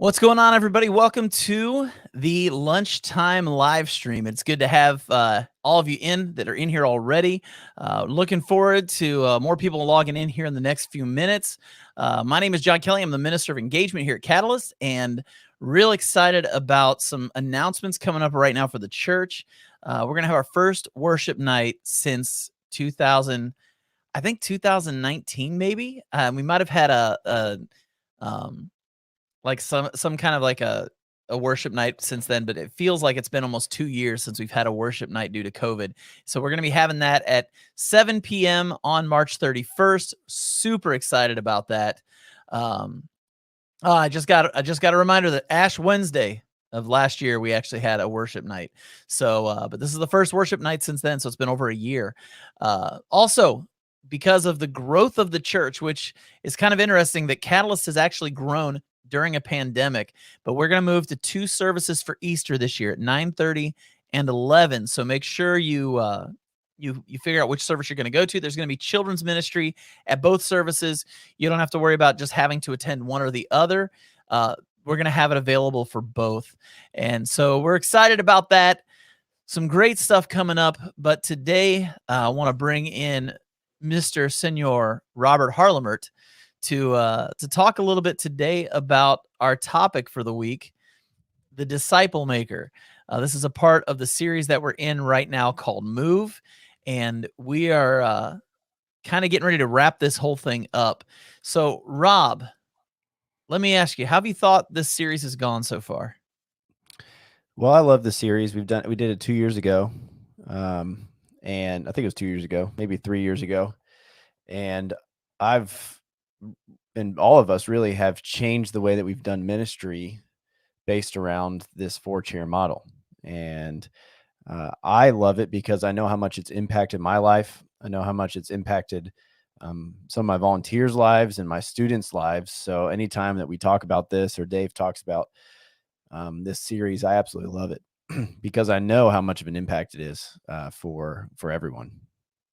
What's going on, everybody? Welcome to the lunchtime live stream. It's good to have all of you in that are in here already. Looking forward to more people logging in here in the next few minutes. My name is John Kelly. I'm the Minister of Engagement here at Catalyst, and real excited about some announcements coming up right now for the church. We're going to have our first worship night since 2019, maybe. We might have had like some kind of like a worship night since then, but it feels like it's been almost 2 years since we've had a worship night due to COVID. So we're going to be having that at 7 p.m. on March 31st. Super excited about that. I just got a reminder that Ash Wednesday of last year, we actually had a worship night. So, but this is the first worship night since then. So it's been over a year. Also, because of the growth of the church, which is kind of interesting that Catalyst has actually grown during a pandemic, but we're going to move to 2 services for Easter this year at 9:30 and 11. So make sure you figure out which service you're going to go to. There's going to be children's ministry at both services. You don't have to worry about just having to attend one or the other. We're going to have it available for both. And so we're excited about that. Some great stuff coming up. But today I want to bring in Mr. Senor Robert Harlemert to talk a little bit today about our topic for the week, the disciple maker. This is a part of the series that we're in right now called Move, and we are kind of getting ready to wrap this whole thing up. So, Rob, let me ask you, how have you thought this series has gone so far? Well, I love the series. We did it 2 years ago, and I think it was 2 years ago, maybe 3 years ago, and all of us really have changed the way that we've done ministry based around this 4-chair model. And I love it because I know how much it's impacted my life. I know how much it's impacted some of my volunteers' lives and my students' lives. So anytime that we talk about this or Dave talks about this series, I absolutely love it because I know how much of an impact it is for everyone.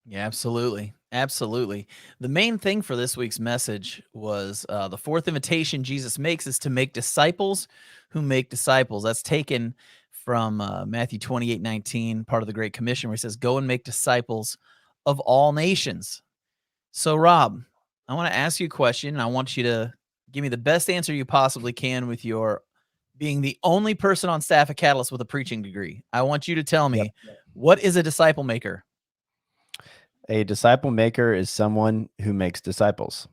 Yeah, absolutely. Absolutely. The main thing for this week's message was the fourth invitation Jesus makes is to make disciples who make disciples. That's taken from Matthew 28:19, part of the Great Commission, where he says, go and make disciples of all nations. So, Rob, I want to ask you a question, and I want you to give me the best answer you possibly can with your being the only person on staff at Catalyst with a preaching degree. I want you to tell me, what is a disciple maker? A disciple maker is someone who makes disciples.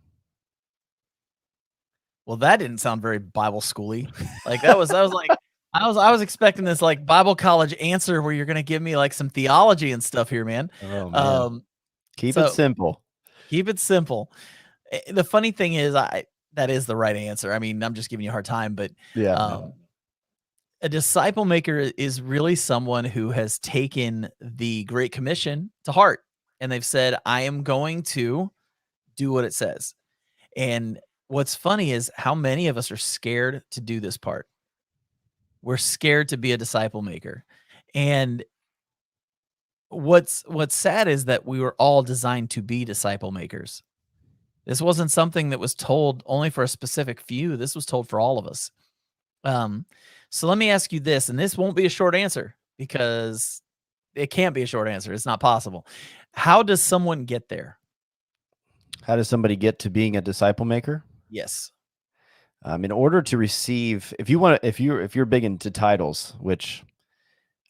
Well, that didn't sound very Bible schooly. Like I was expecting this like Bible college answer where you're gonna give me like some theology and stuff here, man. Oh man. Keep it simple. Keep it simple. The funny thing is, that is the right answer. I mean, I'm just giving you a hard time, but a disciple maker is really someone who has taken the Great Commission to heart, and they've said, I am going to do what it says. And what's funny is how many of us are scared to do this part. We're scared to be a disciple maker. And what's sad is that we were all designed to be disciple makers. This wasn't something that was told only for a specific few. This was told for all of us. So let me ask you this, and this won't be a short answer because it can't be a short answer. It's not possible. How does someone get there? How does somebody get to being a disciple maker? Yes. In order to receive, if you're big into titles, which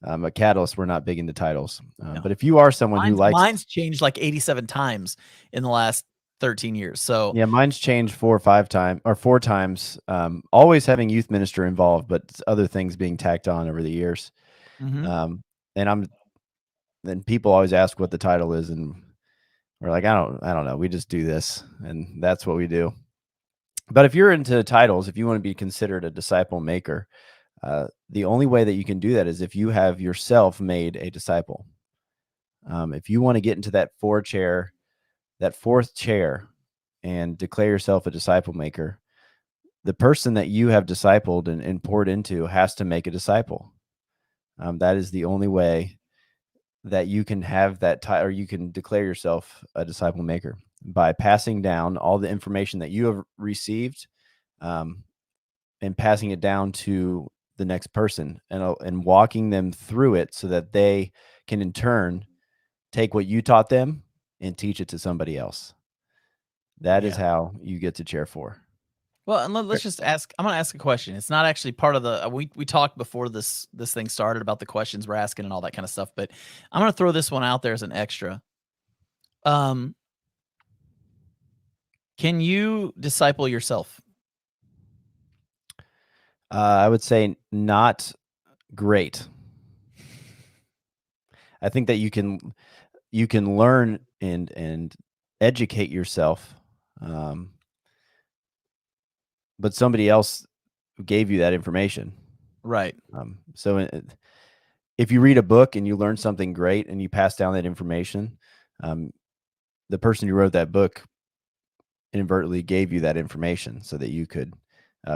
at Catalyst we're not big into titles, No. but if you are someone who likes, mine's changed like 87 times in the last 13 years. So yeah, mine's changed 4 times. Always having youth minister involved, but other things being tacked on over the years. Mm-hmm. And people always ask what the title is, and we're like, I don't know. We just do this, and that's what we do. But if you're into titles, if you want to be considered a disciple maker, the only way that you can do that is if you have yourself made a disciple. If you want to get into that 4th chair and declare yourself a disciple maker, the person that you have discipled and poured into has to make a disciple. That is the only way that you can have that or you can declare yourself a disciple maker, by passing down all the information that you have received and passing it down to the next person, and walking them through it so that they can in turn take what you taught them and teach it to somebody else. That is Yeah. how you get to chair 4. Well, and Er let's just ask. I'm going to ask a question. It's not actually part of the. We talked before this thing started about the questions we're asking and all that kind of stuff. But I'm going to throw this one out there as an extra. Um, can you disciple yourself? I would say not great. I think that you can learn and educate yourself, um, but somebody else gave you that information. Right. So if you read a book and you learn something great and you pass down that information, um, the person who wrote that book inadvertently gave you that information so that you could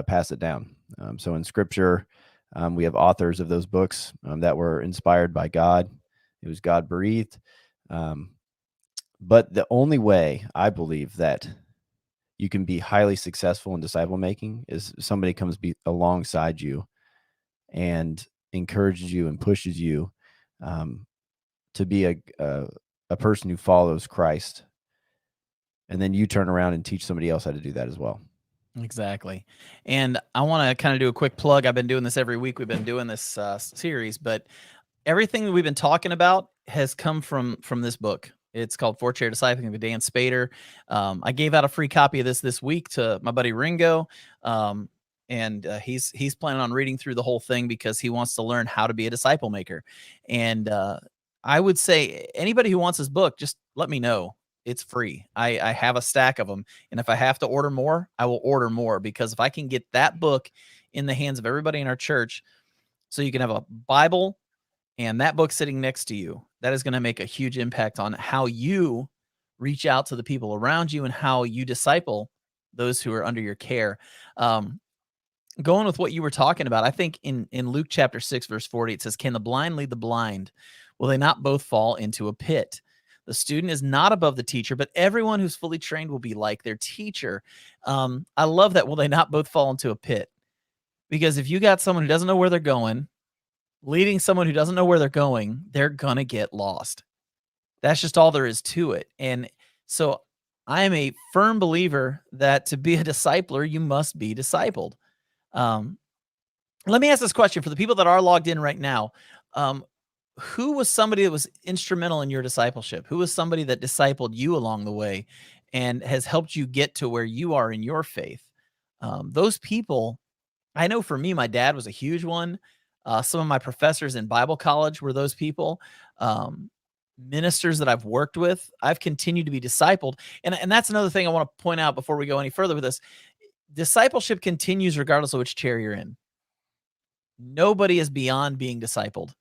pass it down. So in Scripture, we have authors of those books that were inspired by God. It was God breathed. But the only way I believe that you can be highly successful in disciple making is somebody comes alongside you and encourages you and pushes you um, to be a person who follows Christ, and then you turn around and teach somebody else how to do that as well. Exactly. And I want to kind of do a quick plug. I've been doing this every week. We've been doing this series, but everything that we've been talking about has come from this book. It's called Four Chair Discipling by Dan Spader. I gave out a free copy of this week to my buddy Ringo, and he's planning on reading through the whole thing because he wants to learn how to be a disciple maker. And I would say anybody who wants this book, just let me know. It's free. I have a stack of them, and if I have to order more, I will order more, because if I can get that book in the hands of everybody in our church, so you can have a Bible and that book sitting next to you, that is going to make a huge impact on how you reach out to the people around you and how you disciple those who are under your care. Um, Going with what you were talking about, I think in Luke chapter 6, verse 40, it says, "Can the blind lead the blind? Will they not both fall into a pit? The student is not above the teacher, but everyone who's fully trained will be like their teacher." I love that. Will they not both fall into a pit? Because if you got someone who doesn't know where they're going, leading someone who doesn't know where they're going, they're gonna get lost. That's just all there is to it. And so I am a firm believer that to be a discipler, you must be discipled. Um, Let me ask this question for the people that are logged in right now. Um, who was somebody that was instrumental in your discipleship? Who was somebody that discipled you along the way and has helped you get to where you are in your faith? Those people, I know for me, my dad was a huge one. Some of my professors in Bible college were those people. Um, Ministers that I've worked with, I've continued to be discipled. And that's another thing I want to point out before we go any further with this. Discipleship continues regardless of which chair you're in. Nobody is beyond being discipled.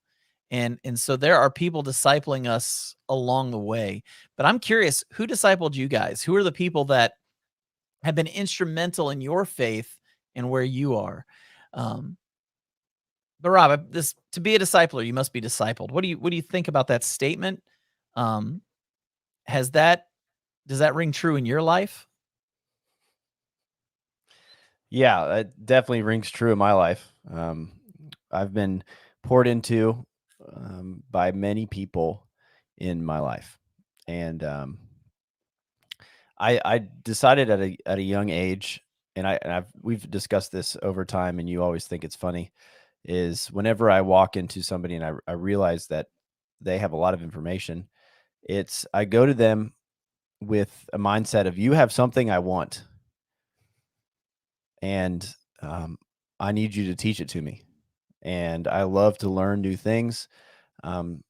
And so there are people discipling us along the way. But I'm curious, who discipled you guys? Who are the people that have been instrumental in your faith and where you are? Um, but Rob, this to be a discipler, you must be discipled. What do you think about that statement? Um, has that Does that ring true in your life? Yeah, it definitely rings true in my life. I've been poured into by many people in my life, and I decided at a young age, and we've discussed this over time, and you always think it's funny, is whenever I walk into somebody and I realize that they have a lot of information, I go to them with a mindset of, you have something I want, and I need you to teach it to me. And I love to learn new things. Um,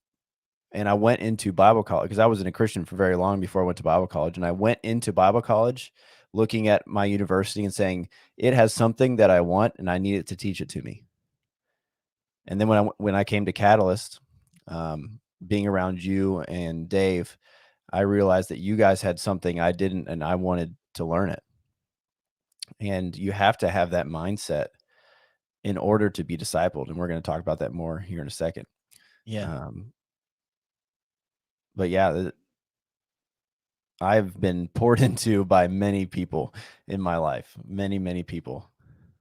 and I went into Bible college because I wasn't a Christian for very long before I went to Bible college. And I went into Bible college looking at my university and saying, it has something that I want and I need it to teach it to me. And then when I came to Catalyst, being around you and Dave, I realized that you guys had something I didn't, and I wanted to learn it. And you have to have that mindset in order to be discipled. And we're going to talk about that more here in a second. Yeah. Um, but yeah, I've been poured into by many people in my life, many, many people.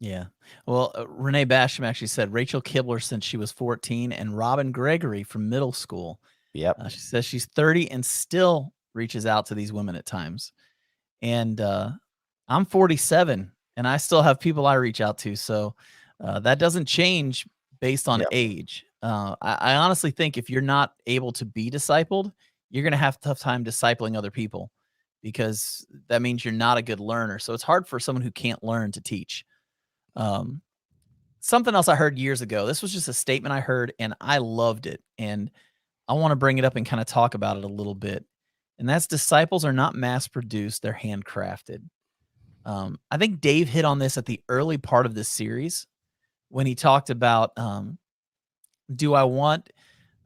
Yeah. Well, Renee Basham actually said Rachel Kibler since she was 14 and Robin Gregory from middle school. Yep. She says she's 30 and still reaches out to these women at times. And I'm 47 and I still have people I reach out to. So that doesn't change based on Yep. age. I honestly think if you're not able to be discipled, you're going to have a tough time discipling other people because that means you're not a good learner. So it's hard for someone who can't learn to teach. Um, Something else I heard years ago. This was just a statement I heard and I loved it. And I want to bring it up and kind of talk about it a little bit. And that's disciples are not mass produced, they're handcrafted. I think Dave hit on this at the early part of this series when he talked about do I want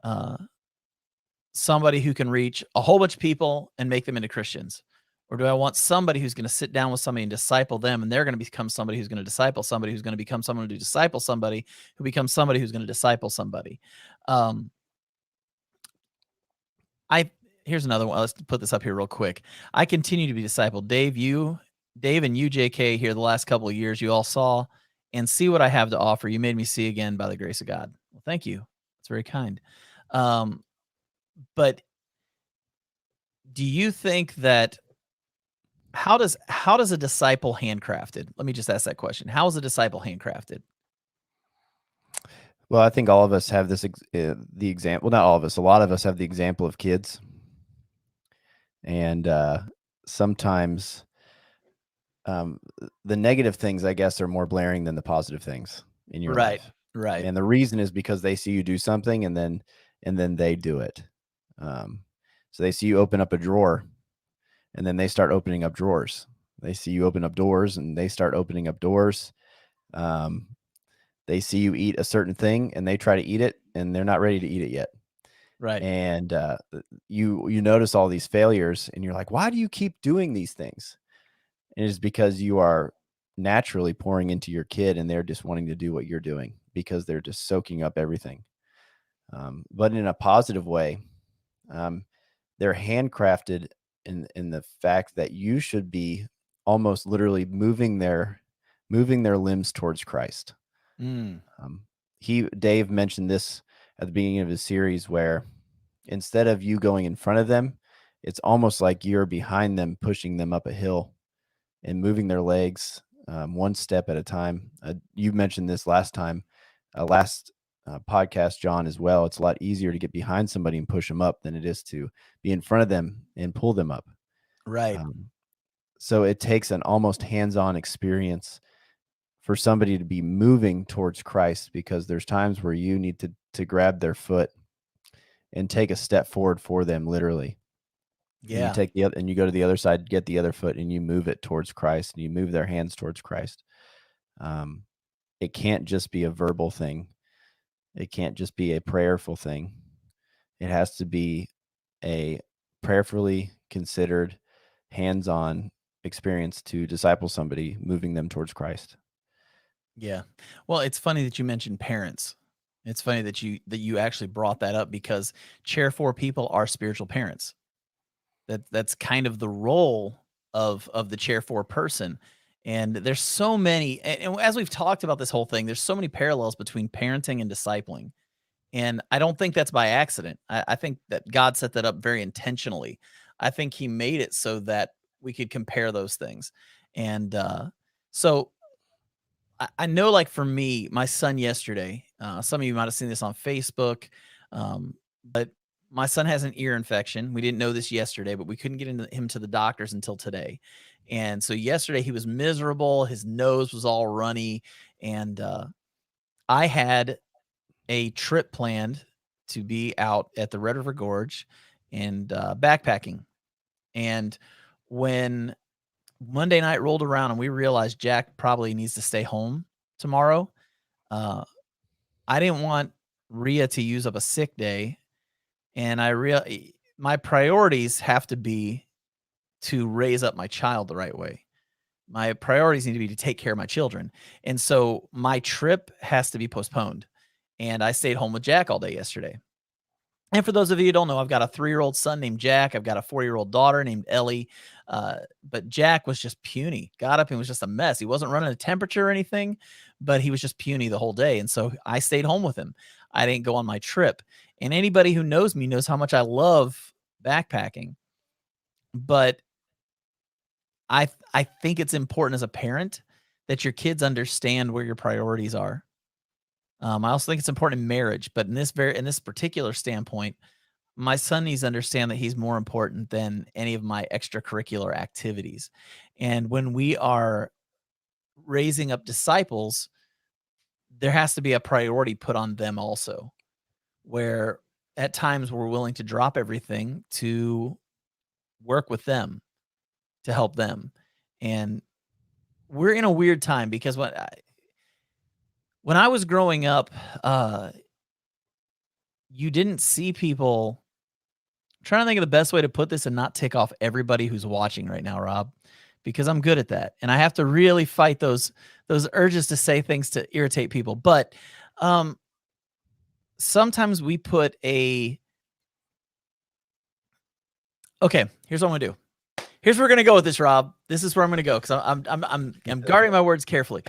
uh, somebody who can reach a whole bunch of people and make them into Christians? Or do I want somebody who's going to sit down with somebody and disciple them and they're going to become somebody who's going to disciple somebody who's going to become someone who disciple somebody who becomes somebody who's going to disciple somebody? Um, I Here's another one. Let's put this up here real quick. I continue to be discipled. Dave and you, JK, here the last couple of years, you all saw and see what I have to offer. You made me see again by the grace of God. Well, thank you. That's very kind. Um, but do you think that how does a disciple handcrafted? Let me just ask that question. How is a disciple handcrafted? Well, I think all of us have the example. Not all of us. A lot of us have the example of kids, and sometimes the negative things, I guess, are more blaring than the positive things in your Right. life. Right. And the reason is because they see you do something, and then they do it. So they see you open up a drawer, and then they start opening up drawers. They see you open up doors, and they start opening up doors. Um, they see you eat a certain thing, and they try to eat it, and they're not ready to eat it yet. Right. And you notice all these failures, and you're like, why do you keep doing these things? And it's because you are naturally pouring into your kid, and they're just wanting to do what you're doing because they're just soaking up everything. But in a positive way, um, they're handcrafted in the fact that you should be almost literally moving their limbs towards Christ. Mm, Um, Dave mentioned this at the beginning of his series, where instead of you going in front of them, it's almost like you're behind them, pushing them up a hill and moving their legs one step at a time. You mentioned this last podcast, John, as well. It's a lot easier to get behind somebody and push them up than it is to be in front of them and pull them up. right. Um, so it takes an almost hands-on experience for somebody to be moving towards Christ, because there's times where you need to grab their foot and take a step forward for them, literally. And you Yeah. take the other, and you go to the other side, get the other foot, and you move it towards Christ, and you move their hands towards Christ. Um, it can't just be a verbal thing. It can't just be a prayerful thing. It has to be a prayerfully considered, hands-on experience to disciple somebody, moving them towards Christ. Yeah. Well, it's funny that you mentioned parents. It's funny that you actually brought that up because Chair 4 people are spiritual parents. That's kind of the role of the Chair 4 person. And there's so many and as we've talked about this whole thing, there's so many parallels between parenting and discipling. And I don't think that's by accident. I think that God set that up very intentionally. I think he made it so that we could compare those things. And so I know, like for me, my son yesterday, some of you might have seen this on Facebook, but my son has an ear infection. We didn't know this yesterday, but we couldn't get him to the doctors until today. And so yesterday he was miserable. His nose was all runny. And I had a trip planned to be out at the Red River Gorge and backpacking. And when Monday night rolled around and we realized Jack probably needs to stay home tomorrow, uh, I didn't want Rhea to use up a sick day, and my priorities have to be to raise up my child the right way. My priorities need to be to take care of my children, and so my trip has to be postponed. And I stayed home with Jack all day yesterday. And for those of you who don't know, I've got a 3-year-old son named Jack. I've got a 4-year-old daughter named Ellie. But Jack was just puny. Got up and was just a mess. He wasn't running a temperature or anything, but he was just puny the whole day. And so I stayed home with him. I didn't go on my trip. And anybody who knows me knows how much I love backpacking. But I think it's important as a parent that your kids understand where your priorities are. I also think it's important in marriage, but in this particular standpoint, my son needs to understand that he's more important than any of my extracurricular activities. And when we are raising up disciples, there has to be a priority put on them also, where at times we're willing to drop everything to work with them, to help them. And we're in a weird time because when I was growing up, you didn't see people. I'm trying to think of the best way to put this and not tick off everybody who's watching right now, Rob, because I'm good at that, and I have to really fight those urges to say things to irritate people. But sometimes we put a okay. Here's what I'm gonna do. Here's where we're gonna go with this, Rob. This is where I'm gonna go because I'm guarding my words carefully.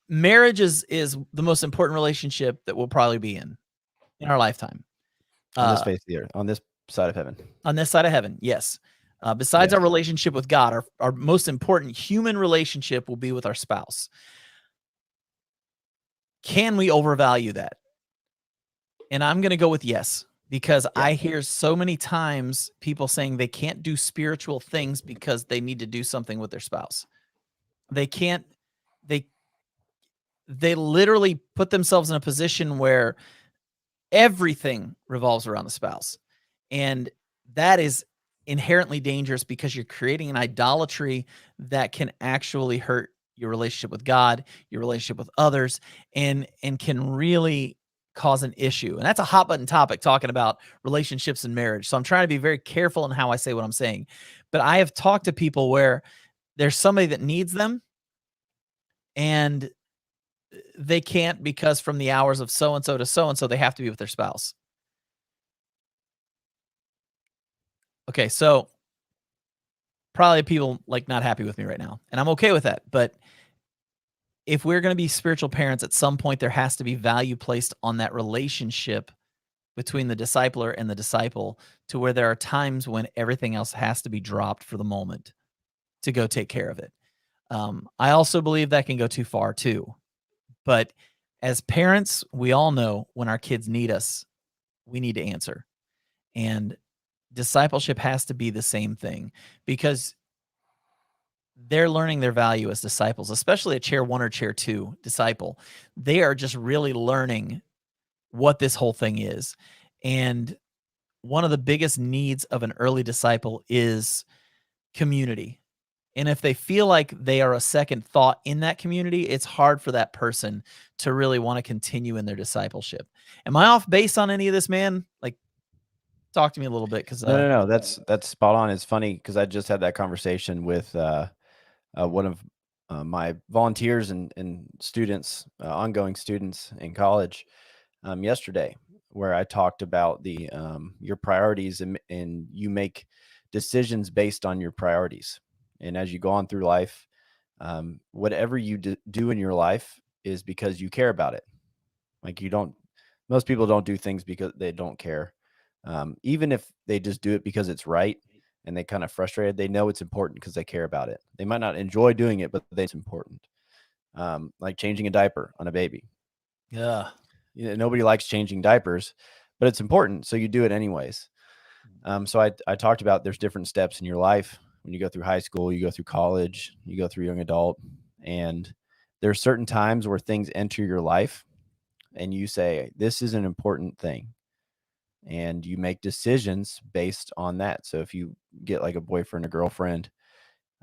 Marriage is the most important relationship that we'll probably be in our lifetime. On this face of the earth, on this side of heaven. On this side of heaven, yes. Besides Yes. our relationship with God, our most important human relationship will be with our spouse. Can we overvalue that? And I'm going to go with yes, because I hear so many times people saying they can't do spiritual things because they need to do something with their spouse. They can't, they literally put themselves in a position where everything revolves around the spouse. And that is inherently dangerous because you're creating an idolatry that can actually hurt your relationship with God, your relationship with others, and can really cause an issue. And that's a hot button topic, talking about relationships and marriage. So I'm trying to be very careful in how I say what I'm saying. But I have talked to people where there's somebody that needs them and they can't because from the hours of so and so to so and so, they have to be with their spouse. Okay, so probably people like not happy with me right now, and I'm okay with that. But if we're going to be spiritual parents, at some point there has to be value placed on that relationship between the discipler and the disciple, to where there are times when everything else has to be dropped for the moment to go take care of it. I also believe that can go too far too. But as parents, we all know when our kids need us, we need to answer. And discipleship has to be the same thing, because they're learning their value as disciples, especially a chair 1 or chair 2 disciple. They are just really learning what this whole thing is. And one of the biggest needs of an early disciple is community. And if they feel like they are a second thought in that community, it's hard for that person to really want to continue in their discipleship. Am I off base on any of this, man? Like, talk to me a little bit, because No. That's spot on. It's funny because I just had that conversation with one of my volunteers and students, ongoing students in college, yesterday, where I talked about the your priorities, and you make decisions based on your priorities. And as you go on through life, whatever you do in your life is because you care about it. Like, most people don't do things because they don't care. Even if they just do it because it's right and they kind of frustrated, they know it's important because they care about it. They might not enjoy doing it, but it's important. Like changing a diaper on a baby. yeah. Nobody likes changing diapers, but it's important, so you do it anyways. So I talked about there's different steps in your life. When you go through high school, you go through college, you go through young adult, and there's certain times where things enter your life and you say, this is an important thing. And you make decisions based on that. So if you get like a boyfriend or girlfriend,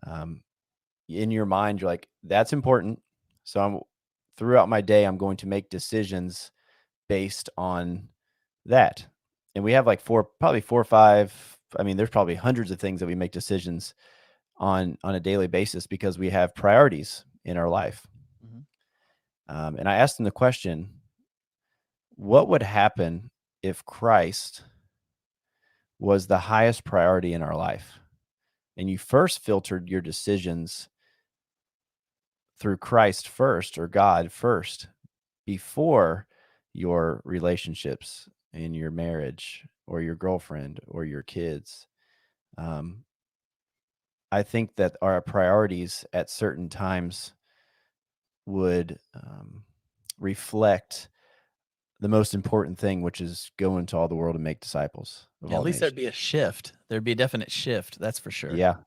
in your mind, you're like, that's important. So throughout my day, I'm going to make decisions based on that. And we have like probably 4 or 5. I mean, there's probably hundreds of things that we make decisions on a daily basis because we have priorities in our life. And I asked them the question, what would happen if Christ was the highest priority in our life? and you first filtered your decisions through Christ first or God first before your relationships in your marriage or your girlfriend or your kids. Um, I think that our priorities at certain times would reflect the most important thing, which is go into all the world and make disciples of Yeah, at all least there'd nations. be a shift. There'd be a definite shift, that's for sure. Yeah,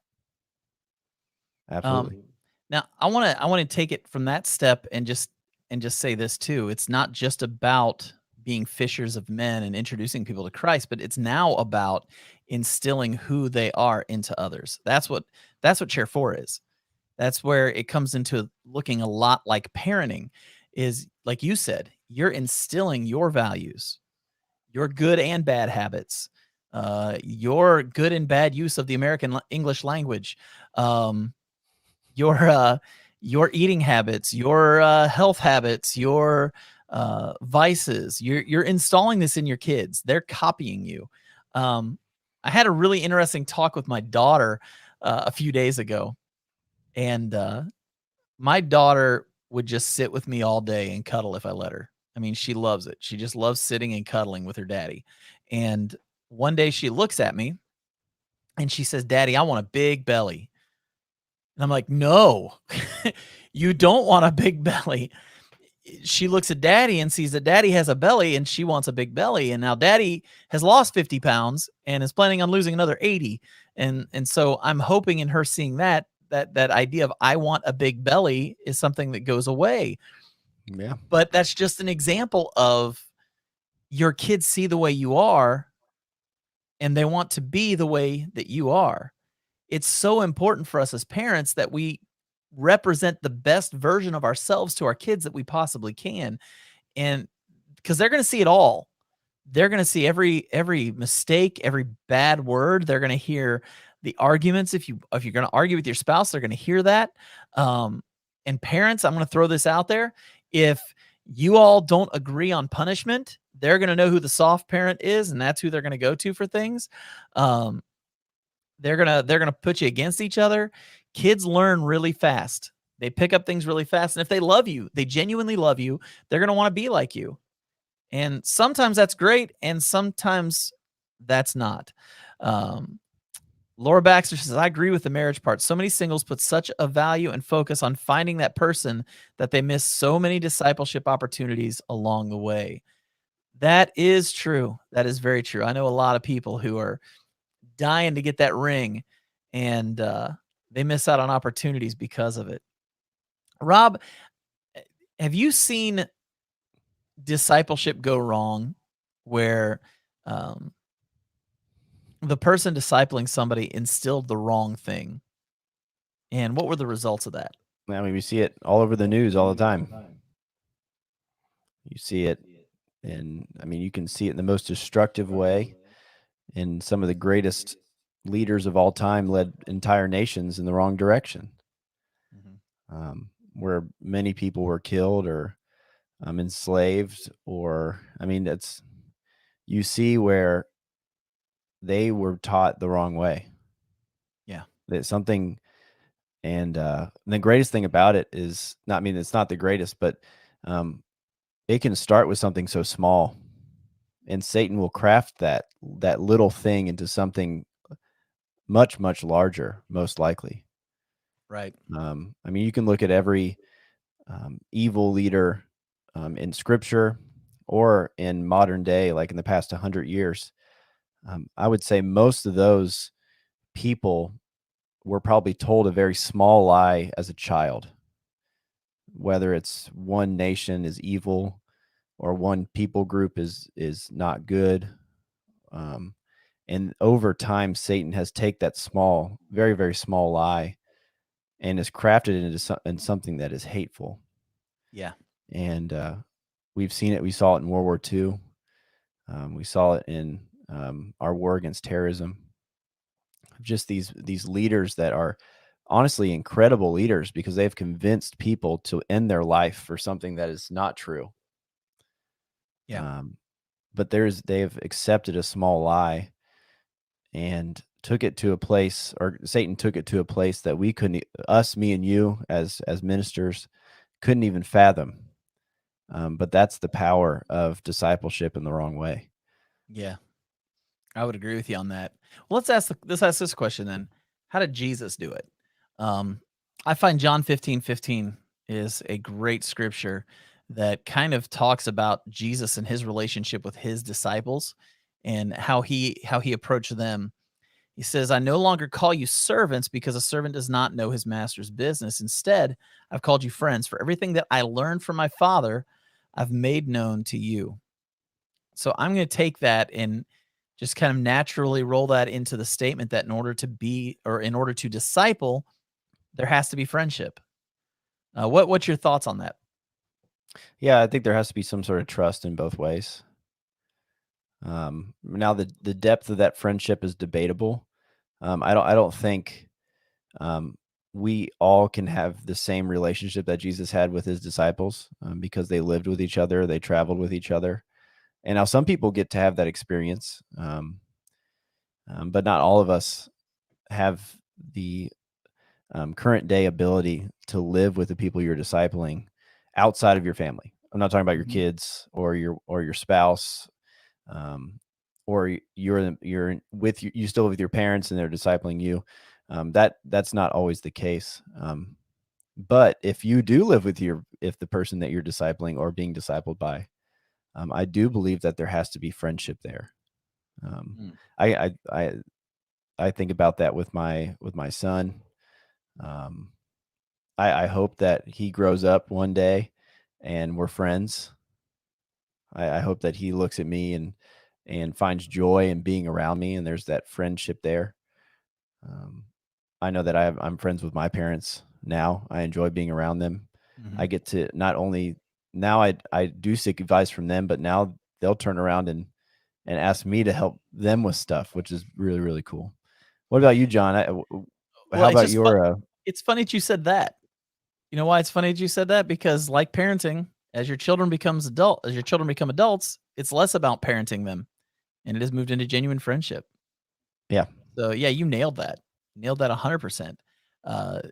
Um, absolutely. Now I wanna take it from that step and just say this too. It's not just about being fishers of men and introducing people to Christ, but it's now about instilling who they are into others. That's what Chair 4 is. That's where it comes into looking a lot like parenting is like you said, you're instilling your values, your good and bad habits, your good and bad use of the American English language, um, your your eating habits, your health habits, your vices. You're installing this in your kids. They're copying you. Um, I had a really interesting talk with my daughter a few days ago, and my daughter would just sit with me all day and cuddle if I let her. I mean, she loves it. She just loves sitting and cuddling with her daddy. And one day she looks at me and she says, "Daddy, I want a big belly." And I'm like, "No, you don't want a big belly." She looks at daddy and sees that daddy has a belly and she wants a big belly. And now daddy has lost 50 pounds and is planning on losing another 80. And so I'm hoping in her seeing that idea of I want a big belly is something that goes away. Yeah. But that's just an example of your kids see the way you are and they want to be the way that you are. It's so important for us as parents that we represent the best version of ourselves to our kids that we possibly can. And because they're going to see it all. They're going to see every mistake, every bad word. They're going to hear the arguments. If you're going to argue with your spouse, they're going to hear that. And parents, I'm going to throw this out there. If you all don't agree on punishment, they're going to know who the soft parent is, and that's who they're going to go to for things. Um, they're gonna put you against each other. Kids learn really fast. They pick up things really fast, and if they love you, they genuinely love you, they're gonna wanna be like you. And sometimes that's great, and sometimes that's not. Um, Laura Baxter says, "I agree with the marriage part. So many singles put such a value and focus on finding that person that they miss so many discipleship opportunities along the way." That is true. That is very true. I know a lot of people who are dying to get that ring, and they miss out on opportunities because of it. Rob, eh, have you seen discipleship go wrong where um, the person discipling somebody instilled the wrong thing? And what were the results of that? I mean, we see it all over the news all the time. You see it, and I mean, you can see it in the most destructive way. And some of the greatest leaders of all time led entire nations in the wrong direction, Mhm. where many people were killed or enslaved, or I mean, that's you see where they were taught the wrong way. Yeah. That something, and the greatest thing about it is not. I mean, it's not the greatest, but um, it can start with something so small, and Satan will craft that little thing into something much larger, most likely. Right. I mean, you can look at every evil leader in Scripture or in modern day, like in the past 100 years. I would say most of those people were probably told a very small lie as a child, whether it's one nation is evil or one people group is not good. Um, and over time, Satan has take that small, very small lie and has crafted it into something that is hateful. Yeah. And we've seen it. We saw it in World War II. We saw it in our war against terrorism. Just these leaders that are honestly incredible leaders because they've convinced people to end their life for something that is not true. Yeah. Um, but they've accepted a small lie and took it to a place, or Satan took it to a place that we couldn't, us, me and you as ministers, couldn't even fathom. But that's the power of discipleship in the wrong way. Yeah, I would agree with you on that. Well, let's ask this question then. How did Jesus do it? Um, I find John 15:15 is a great scripture that kind of talks about Jesus and his relationship with his disciples and how he approached them. He says, "I no longer call you servants because a servant does not know his master's business. Instead, I've called you friends, for everything that I learned from my Father, I've made known to you." So I'm going to take that and just kind of naturally roll that into the statement that in order to be, or in order to disciple, there has to be friendship. What's your thoughts on that? Yeah, I think there has to be some sort of trust in both ways. Now the depth of that friendship is debatable. I don't think um, we all can have the same relationship that Jesus had with his disciples, because they lived with each other, they traveled with each other, and now some people get to have that experience, but not all of us have the current day ability to live with the people you're discipling outside of your family. I'm not talking about your Mhm. kids or your spouse, um, or you're with you still live with your parents and they're discipling you. That's not always the case. But if you do live with if the person that you're discipling or being discipled by, I do believe that there has to be friendship there. Um, Mm. I, I I I think about that with my son. Um, I hope that he grows up one day and we're friends. I hope that he looks at me and finds joy in being around me, and there's that friendship there. Um, I know that I'm friends with my parents now. I enjoy being around them. I Mhm. get to not only now I do seek advice from them, but now they'll turn around and ask me to help them with stuff, which is really really cool. What about you, John? Well, How about your it's funny that you said that. You know why it's funny that you said that? Because like parenting, as your children become adults, it's less about parenting them, and it has moved into genuine friendship. yeah? So, yeah, you nailed that. Nailed that 100%. Uh,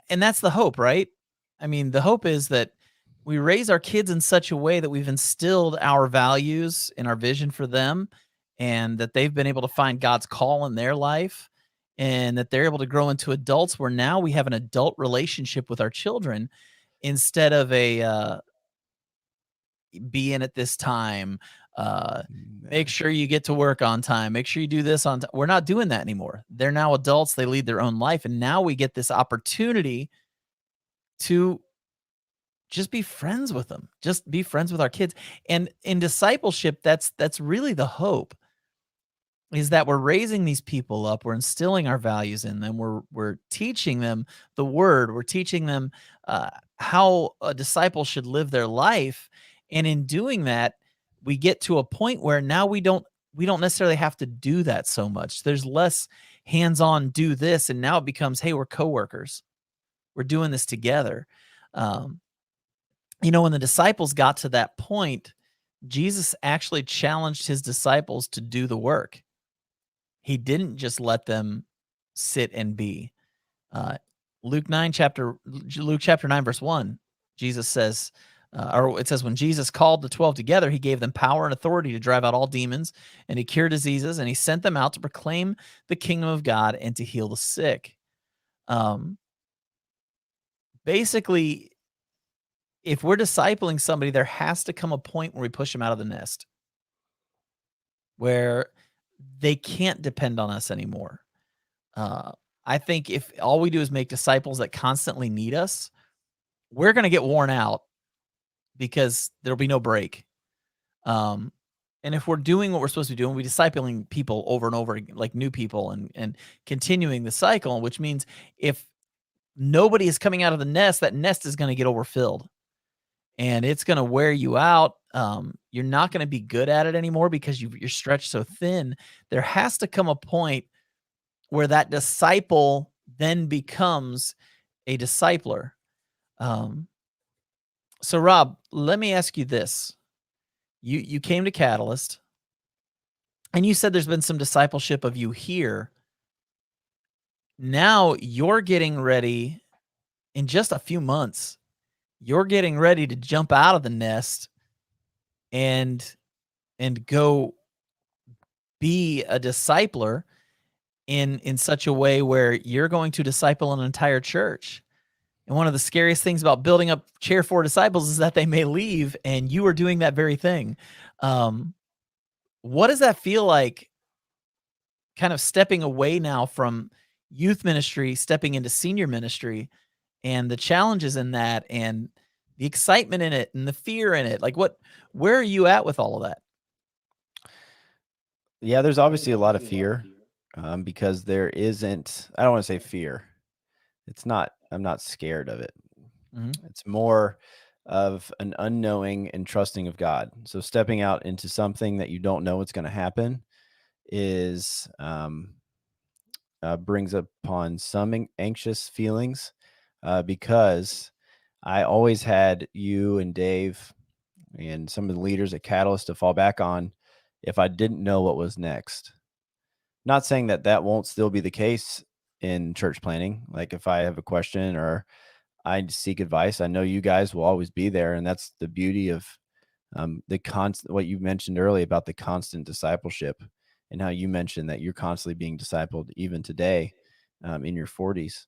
and that's the hope, right? I mean, the hope is that we raise our kids in such a way that we've instilled our values and our vision for them, and that they've been able to find God's call in their life, and that they're able to grow into adults where now we have an adult relationship with our children instead of a be in at this time, uh, make Mm, sure you get to work on time, make sure you do this on time. We're not doing that anymore. They're now adults, they lead their own life, and now we get this opportunity to just be friends with them, just be friends with our kids. And in discipleship, that's really the hope, is that we're raising these people up, we're instilling our values in them, we're teaching them the word, we're teaching them uh, how a disciple should live their life, and in doing that, we get to a point where now we don't necessarily have to do that so much. There's less hands-on do this, and now it becomes, hey, we're coworkers, we're doing this together. Um, when the disciples got to that point, Jesus actually challenged his disciples to do the work. He didn't just let them sit and be. Uh, Luke chapter 9 verse 1, Jesus says, or it says, when Jesus called the 12 together, he gave them power and authority to drive out all demons and to cure diseases, and he sent them out to proclaim the kingdom of God and to heal the sick. Um, Basically, if we're discipling somebody, there has to come a point where we push them out of the nest, where they can't depend on us anymore. Uh, I think if all we do is make disciples that constantly need us, we're gonna get worn out because there'll be no break. Um, and if we're doing what we're supposed to be doing, we discipling people over and over again, like new people, and continuing the cycle, which means if nobody is coming out of the nest, that nest is gonna get overfilled and it's gonna wear you out. You're not gonna be good at it anymore because you're stretched so thin. There has to come a point where that disciple then becomes a discipler. Um, so Rob, let me ask you this. You came to Catalyst And you said there's been some discipleship of you here. Now you're getting ready in just a few months. You're getting ready to jump out of the nest and go be a discipler in such a way where you're going to disciple an entire church. And one of the scariest things about building up Chair for disciples is that they may leave, and you are doing that very thing. Um, what does that feel like, kind of stepping away now from youth ministry, stepping into senior ministry, and the challenges in that, and the excitement in it, and the fear in it? Like, where are you at with all of that? Yeah, there's obviously a lot of fear, because there isn't. I don't want to say fear. It's not. I'm not scared of it. Mhm. It's more of an unknowing and trusting of God. So stepping out into something that you don't know what's going to happen is brings upon some anxious feelings, because I always had you and Dave and some of the leaders at Catalyst to fall back on if I didn't know what was next. Not saying that that won't still be the case in church planning. Like if I have a question or I seek advice, I know you guys will always be there, and that's the beauty of the constant. What you mentioned earlier about the constant discipleship, and how you mentioned that you're constantly being discipled even today, in your 40s.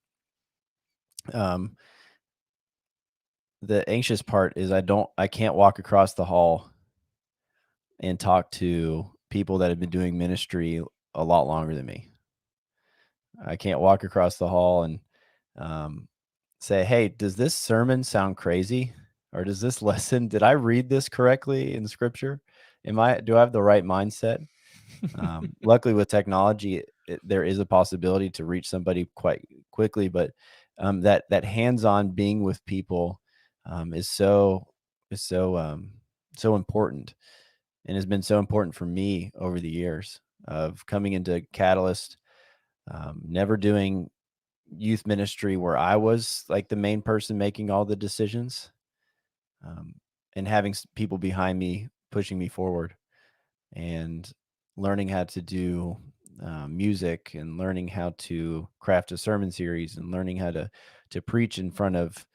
Um, the anxious part is I can't walk across the hall and talk to people that have been doing ministry a lot longer than me. I can't walk across the hall and um, say, "Hey, does this sermon sound crazy? Or does this lesson, did I read this correctly in scripture? Do I have the right mindset?" Luckily with technology, there is a possibility to reach somebody quite quickly, but that hands-on being with people is so important, and has been so important for me over the years of coming into Catalyst, never doing youth ministry where I was like the main person making all the decisions, um, and having people behind me pushing me forward, and learning how to do music, and learning how to craft a sermon series, and learning how to preach in front of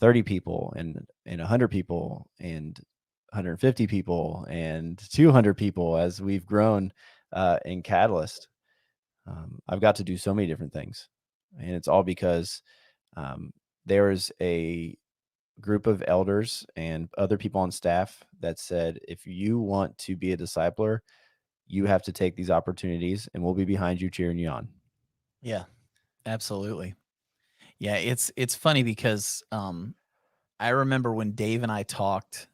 30 people and 100 people and 150 people and 200 people as we've grown in Catalyst. I've got to do so many different things, and it's all because um, there is a group of elders and other people on staff that said, if you want to be a discipler, you have to take these opportunities, and we'll be behind you cheering you on. Yeah, absolutely. Yeah, it's funny because I remember when Dave and I talked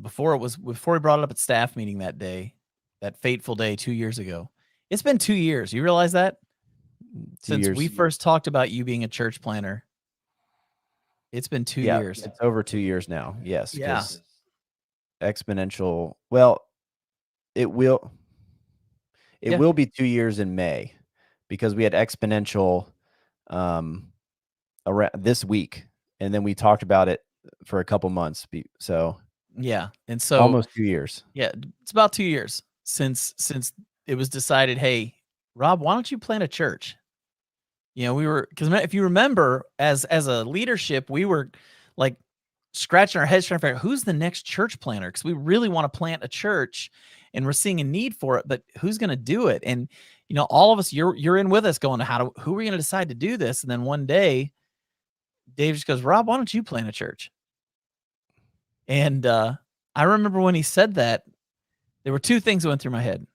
before we brought it up at staff meeting that day, that fateful day 2 years ago. It's been 2 years. You realize that? 2 Since we years. first talked about you being a church planner, it's been 2 Yeah, years. it's over 2 years now. Yes, Yeah. because exponential. Well, it will it Yeah. will be 2 years in May, because we had exponential um around this week, and then we talked about it for a couple months. So Yeah. And so, almost 2 years. yeah, it's about 2 years since it was decided, "Hey, Rob, why don't you plant a church?" You know, we were, because if you remember, as a leadership, we were like scratching our heads trying to figure out who's the next church planter, because we really want to plant a church and we're seeing a need for it, but who's going to do it? And all of us, you're in with us going, who are we going to decide to do this? And then one day, Dave just goes, "Rob, why don't you plant a church?" And I remember when he said that, there were two things that went through my head.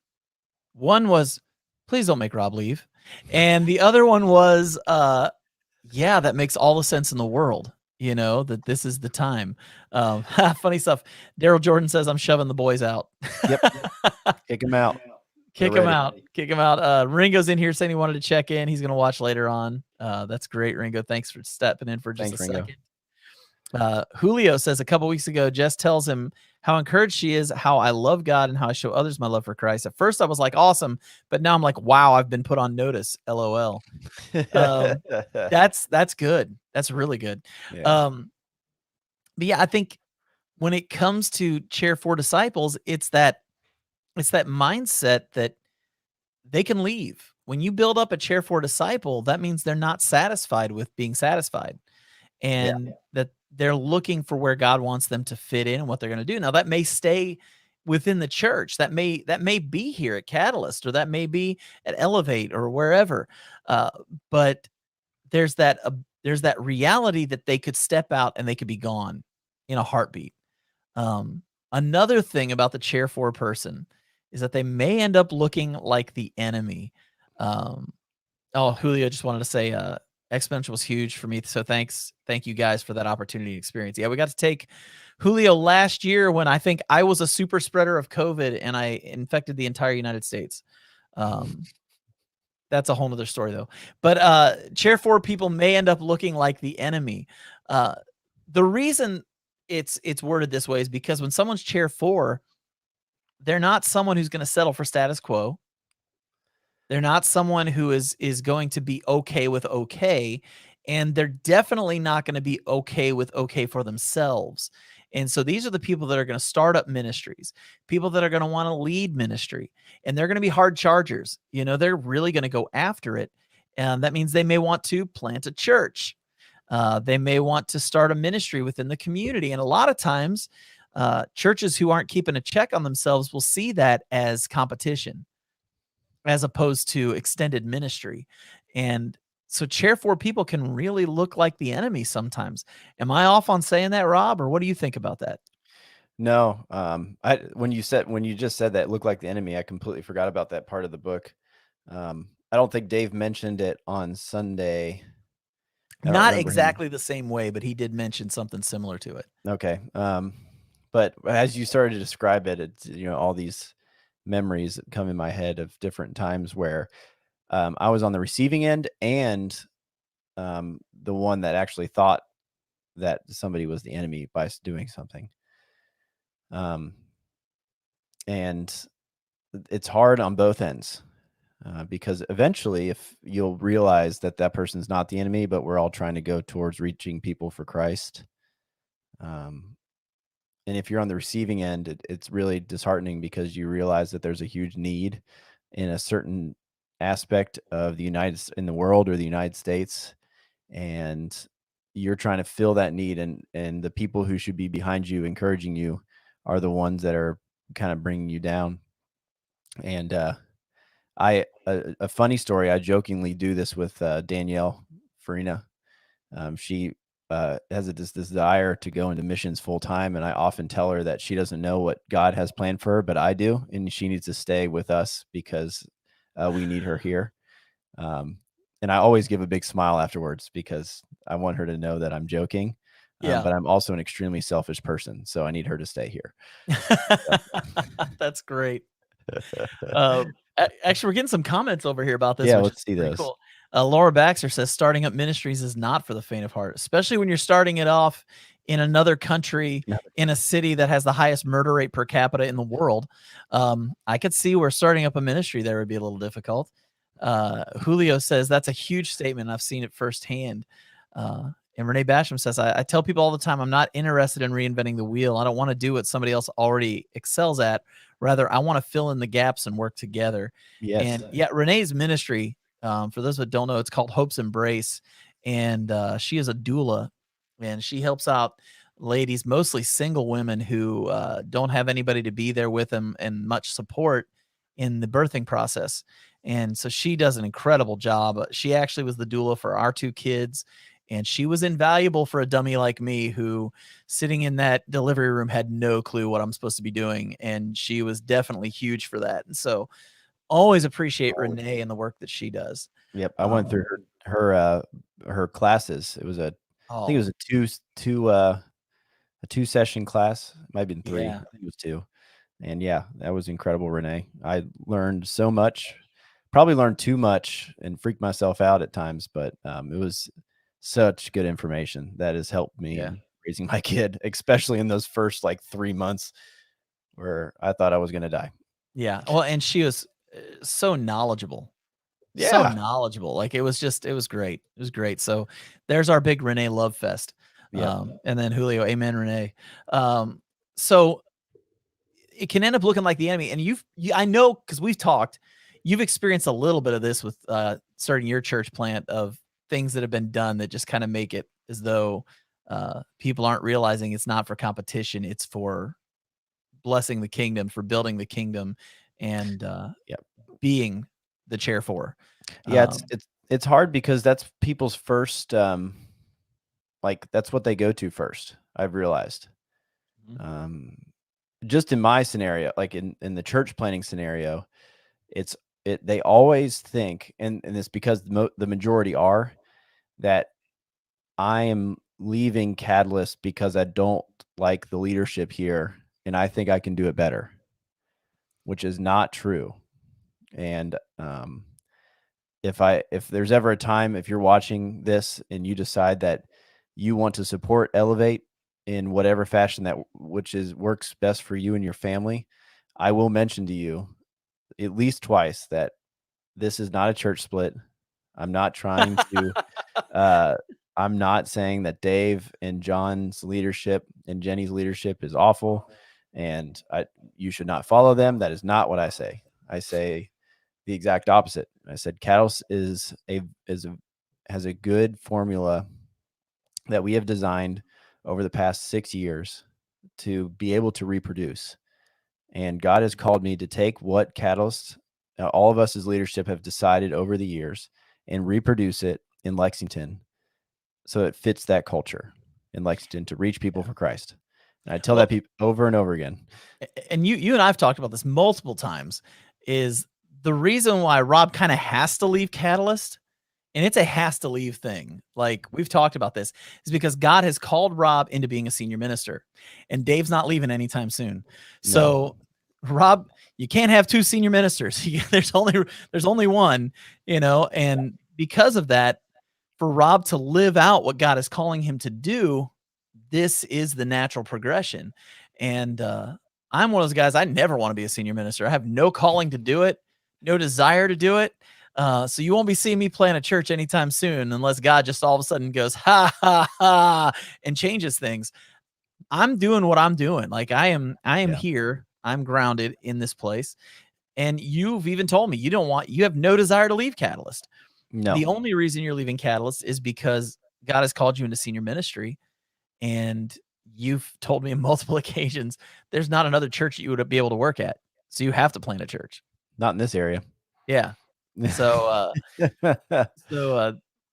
One was, please don't make Rob leave. And the other one was, yeah, that makes all the sense in the world, that this is the time. Funny stuff. Daryl Jordan says, "I'm shoving the boys out." Yep, kick them out. They're Kick him ready. out. Kick him out. Ringo's in here saying he wanted to check in. He's going to watch later on. That's great, Ringo. Thanks for stepping in for just a Thanks, Ringo. second. Julio says a couple weeks ago, Jess tells him how encouraged she is, how I love God, and how I show others my love for Christ. At first, I was like, awesome, but now I'm like, wow, I've been put on notice. LOL. Um, that's good. That's really good. Yeah. But yeah, I think when it comes to Chair for Disciples, it's that it's that mindset that they can leave. When you build up a chair for a disciple, that means they're not satisfied with being satisfied, Yeah. and that they're looking for where God wants them to fit in and what they're going to do. Now that may stay within the church. That may be here at Catalyst, or that may be at Elevate or wherever. Uh, but there's that reality that they could step out and they could be gone in a heartbeat. Um, Another thing about the chair for person is that they may end up looking like the enemy. Um, oh, Julio just wanted to say, Exponential was huge for me. So thank you guys for that opportunity and experience. Yeah, we got to take Julio last year when I think I was a super spreader of COVID and I infected the entire United States. Um, that's a whole nother story though. But chair four people may end up looking like the enemy. Uh, the reason it's worded this way is because when someone's chair four, they're not someone who's going to settle for status quo. They're not someone who is going to be okay with okay, and they're definitely not going to be okay with okay for themselves. And so these are the people that are going to start up ministries, people that are going to want to lead ministry, and they're going to be hard chargers. You know, they're really going to go after it. And that means they may want to plant a church. They may want to start a ministry within the community. And a lot of times, churches who aren't keeping a check on themselves will see that as competition as opposed to extended ministry. And so chair for people can really look like the enemy sometimes. Am I off on saying that, Rob, or what do you think about that? No, when you just said that it looked like the enemy, I completely forgot about that part of the book. I don't think Dave mentioned it on Sunday. I don't Not remember him. exactly the same way, but he did mention something similar to it. Okay. But as you started to describe it, it's, all these memories that come in my head of different times where I was on the receiving end and the one that actually thought that somebody was the enemy by doing something. And it's hard on both ends because eventually, if you'll realize that that person's not the enemy, but we're all trying to go towards reaching people for Christ. Um, and if you're on the receiving end, it's really disheartening because you realize that there's a huge need in a certain aspect of in the world or the United States, and you're trying to fill that need, and the people who should be behind you, encouraging you, are the ones that are kind of bringing you down. And a funny story. I jokingly do this with Danielle Farina. She has this desire to go into missions full time, and I often tell her that she doesn't know what God has planned for her, but I do, and she needs to stay with us because we need her here. Um, and I always give a big smile afterwards because I want her to know that I'm joking. Yeah. But I'm also an extremely selfish person, so I need her to stay here. That's great. Actually, we're getting some comments over here about this, Yeah, which is let's see pretty those. cool. Laura Baxter says starting up ministries is not for the faint of heart, especially when you're starting it off in another country, No. in a city that has the highest murder rate per capita in the world. I could see where starting up a ministry there would be a little difficult. Julio says that's a huge statement. I've seen it firsthand. And Renee Basham says, I tell people all the time, I'm not interested in reinventing the wheel. I don't want to do what somebody else already excels at. Rather, I want to fill in the gaps and work together. Yes. And yeah, Renee's ministry, for those that don't know, it's called Hope's Embrace. And she is a doula, and she helps out ladies, mostly single women who don't have anybody to be there with them and much support in the birthing process. And so she does an incredible job. She actually was the doula for our two kids, and she was invaluable for a dummy like me who, sitting in that delivery room, had no clue what I'm supposed to be doing. And she was definitely huge for that. And so always appreciate Renee and the work that she does. Yep, I went through her classes. It was I think it Oh, was a 2 session class. It might have been 3. yeah. I think it was 2. And yeah, that was incredible, Renee. I learned so much. Probably learned too much and freaked myself out at times, but it was such good information that has helped me Yeah. in raising my kid, especially in those first like 3 months where I thought I was gonna die. Yeah. Well, and she was so knowledgeable. So Yeah. knowledgeable. Like it was great. It was great. So there's our big Renee love fest. Yep. And then Julio, amen, Renee. So it can end up looking like the enemy. And I know, because we've talked, you've experienced a little bit of this with starting your church plant, of things that have been done that just kind of make it as though people aren't realizing it's not for competition, it's for blessing the kingdom, for building the kingdom, and Yep. being the chair for. Yeah, it's hard because that's people's first, like, that's what they go to first, I've realized. Just in my scenario, like in the church planning scenario, they always think, and it's because the majority are, that I am leaving Catalyst because I don't like the leadership here, and I think I can do it better, which is not true. And if there's ever a time, if you're watching this and you decide that you want to support Elevate in whatever fashion that works best for you and your family, I will mention to you at least twice that this is not a church split. I'm not trying to I'm not saying that Dave and John's leadership and Jenny's leadership is awful and you should not follow them. That is not what I say. I say the exact opposite. I said Catalyst has a good formula that we have designed over the past 6 years to be able to reproduce. And God has called me to take what Catalyst, all of us as leadership have decided over the years, and reproduce it in Lexington so it fits that culture in Lexington to reach people for Christ. And I tell that people over and over again. And you and I've talked about this multiple times, is the reason why Rob kind of has to leave Catalyst, and it's a has to leave thing, like we've talked about this, is because God has called Rob into being a senior minister, and Dave's not leaving anytime soon. So Rob, you can't have two senior ministers. There's only one, and because of that, for Rob to live out what God is calling him to do, this is the natural progression. And I'm one of those guys, I never want to be a senior minister. I have no calling to do it, no desire to do it. So you won't be seeing me plant a church anytime soon, unless God just all of a sudden goes, ha, ha, ha, and changes things. I'm doing what I'm doing. Like I am here. I'm grounded in this place. And you've even told me you have no desire to leave Catalyst. No. The only reason you're leaving Catalyst is because God has called you into senior ministry. And you've told me on multiple occasions, there's not another church you would be able to work at. So you have to plant a church. Not in this area. Yeah. So,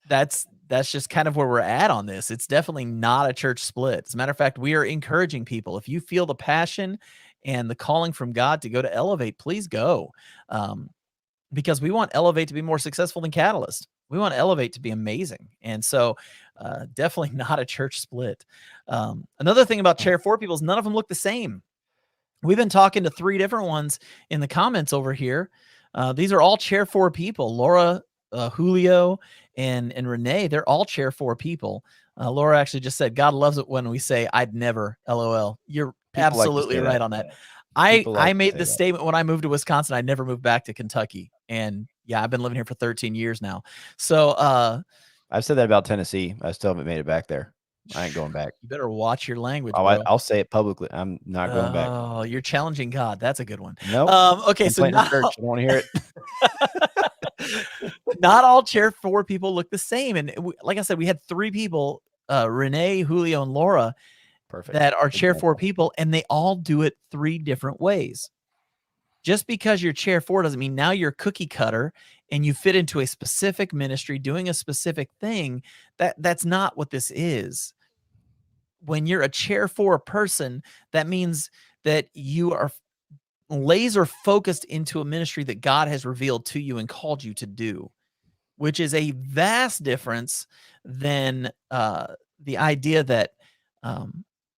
that's just kind of where we're at on this. It's definitely not a church split. As a matter of fact, we are encouraging people. If you feel the passion and the calling from God to go to Elevate, please go. Because we want Elevate to be more successful than Catalyst. We want Elevate to be amazing. And so definitely not a church split. Another thing about Chair 4 people is none of them look the same. We've been talking to 3 different ones in the comments over here. These are all Chair 4 people. Laura, Julio, and Renee, they're all Chair 4 people. Laura actually just said, God loves it when we say, I'd never, LOL. You're people absolutely right on that. I made this statement when I moved to Wisconsin. I never moved back to Kentucky. And yeah, I've been living here for 13 years now. So I've said that about Tennessee. I still haven't made it back there. I ain't going back. You better watch your language. I'll say it publicly. I'm not going back. Oh, you're challenging God. That's a good one. No. Nope. Okay, so not church. I don't want to hear it. Not all Chair 4 people look the same. And like I said, we had 3 people, Renee, Julio, and Laura, that are Chair 4 people, and they all do it 3 different ways. Just because you're Chair 4 doesn't mean now you're cookie cutter and you fit into a specific ministry doing a specific thing. That's not what this is. When you're a Chair 4 person, that means that you are laser focused into a ministry that God has revealed to you and called you to do, which is a vast difference than the idea that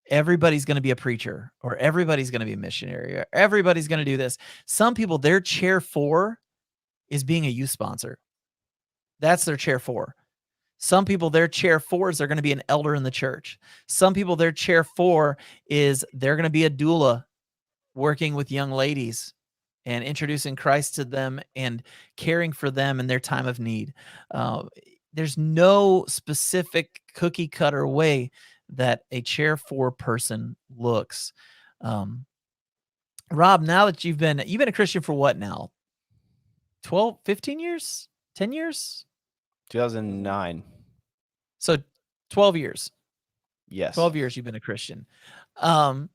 everybody's going to be a preacher, or everybody's going to be a missionary, or everybody's going to do this. Some people, their Chair 4 is being a youth sponsor. That's their Chair 4. Some people, their Chair 4 is they're going to be an elder in the church. Some people, their Chair 4 is they're going to be a doula, working with young ladies and introducing Christ to them and caring for them in their time of need. There's no specific cookie cutter way that a Chair 4 person looks. Rob, now that you've been a Christian for what now? 12, 15 years? 10 years? 2009. So 12 years. Yes. 12 years you've been a Christian. Um,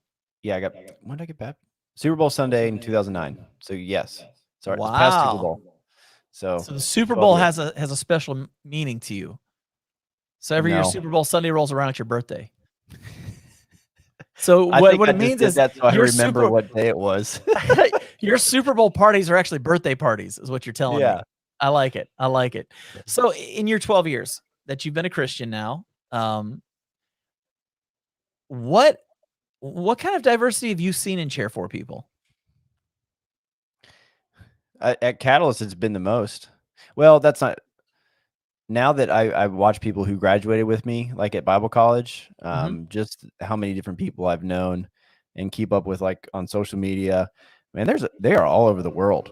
Yeah, when did I get baptized? Super Bowl Sunday in 2009. So yes. Sorry, this past Super wow. Bowl. So So the Super 12 Bowl years. has a special meaning to you. So every year No. Super Bowl Sunday rolls around at your birthday. So I what think what I it just means did is that so I your remember Super what day it was. your Super Bowl parties are actually birthday parties, is what you're telling Yeah. me. I like it. I like it. So in your 12 years that you've been a Christian now, what what kind of diversity have you seen in Chair for people? At Catalyst, it's been the most. Well, that's not now that I watch people who graduated with me, like at Bible college, Mhm. just how many different people I've known and keep up with, like on social media. Man, they are all over the world.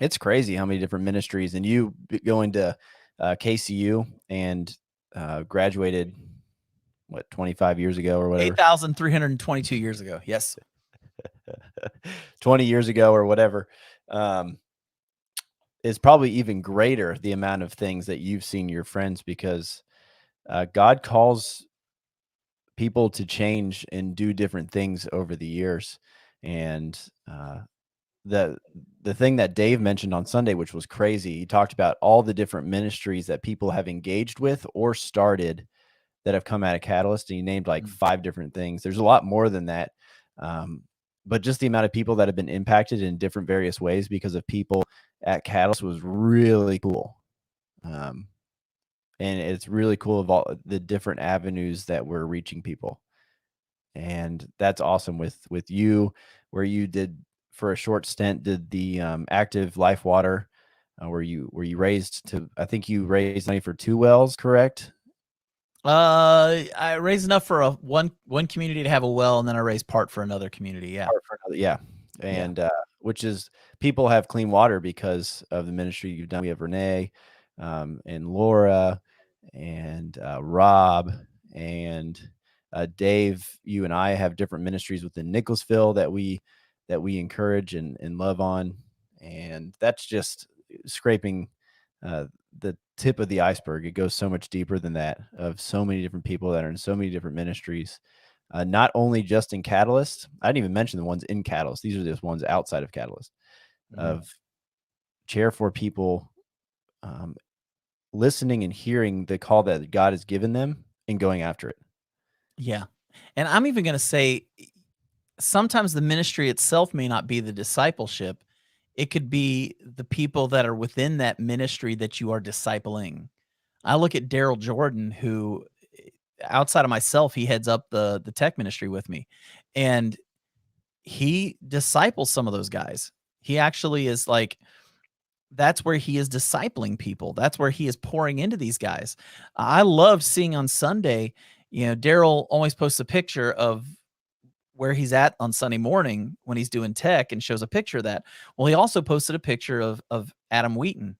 It's crazy how many different ministries. And you going to KCU and graduated what 25 years ago or whatever, 8,322 years ago. Yes. 20 years ago or whatever. Is probably even greater the amount of things that you've seen your friends because God calls people to change and do different things over the years. And the the thing that Dave mentioned on Sunday, which was crazy, he talked about all the different ministries that people have engaged with or started that have come out of Catalyst, and he named like Mm. 5 different things. There's a lot more than that. Um, but just the amount of people that have been impacted in different various ways because of people at Catalyst was really cool. Um, and it's really cool of all the different avenues that we're reaching people. And that's awesome with you, where you did for a short stint, did the active life water, where you raised to, I think you raised money for 2 wells, correct? I raised enough for a one community to have a well, and then I raised part for another community. Yeah. Or for another, yeah. Yeah. And which is people have clean water because of the ministry you've done. We have Renee and Laura and Rob and Dave. You and I have different ministries within Nicholasville that we encourage and love on, and that's just scraping uh, the tip of the iceberg. It goes so much deeper than that, of so many different people that are in so many different ministries, not only just in Catalyst. I didn't even mention the ones in Catalyst. These are just ones outside of Catalyst, Mhm. of Chair for people, um, listening and hearing the call that God has given them and going after it. Yeah. And I'm even going to say sometimes the ministry itself may not be the discipleship. It could be the people that are within that ministry that you are discipling. I look at Daryl Jordan, who outside of myself, he heads up the tech ministry with me. And he disciples some of those guys. He actually is like, that's where he is discipling people. That's where he is pouring into these guys. I loved seeing on Sunday, Daryl always posts a picture of where he's at on Sunday morning when he's doing tech and shows a picture of that. Well, he also posted a picture of Adam Wheaton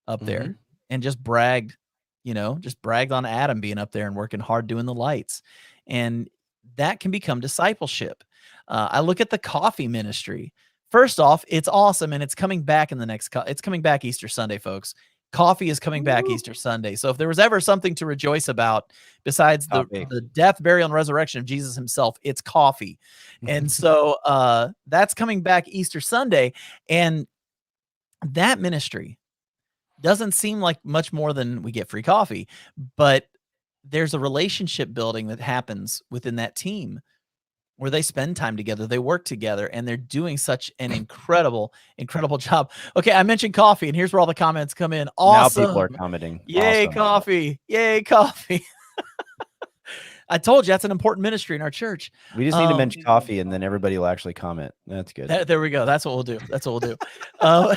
up Mm-hmm. there and just bragged on Adam being up there and working hard doing the lights. And that can become discipleship. I look at the coffee ministry. First off, it's awesome and it's coming back in the it's coming back Easter Sunday, folks. Coffee is coming back Easter Sunday. So if there was ever something to rejoice about besides Coffee. the death, burial, and resurrection of Jesus himself, it's coffee. And so that's coming back Easter Sunday. And that ministry doesn't seem like much more than we get free coffee, but there's a relationship building that happens within that team where they spend time together, they work together, and they're doing such an incredible, incredible job. Okay, I mentioned coffee, and here's where all the comments come in. Now people are Awesome. commenting. Yay, Awesome. coffee. Yay, coffee. I told you that's an important ministry in our church. We just need to mention coffee, and then everybody will actually comment. That's good. There we go. That's what we'll do. That's what we'll do. Uh,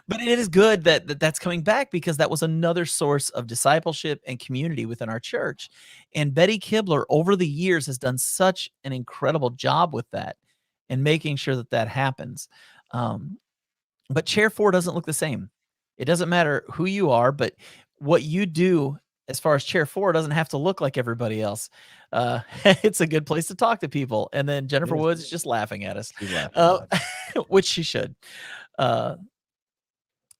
but it is good that's coming back because that was another source of discipleship and community within our church. And Betty Kibler over the years has done such an incredible job with that and making sure that that happens. But Chair 4 doesn't look the same. It doesn't matter who you are, but what you do as far as chair 4 doesn't have to look like everybody else. It's a good place to talk to people. And then It Jennifer is. Woods is just laughing at us, She's laughing a uh, lot. which she should. Uh,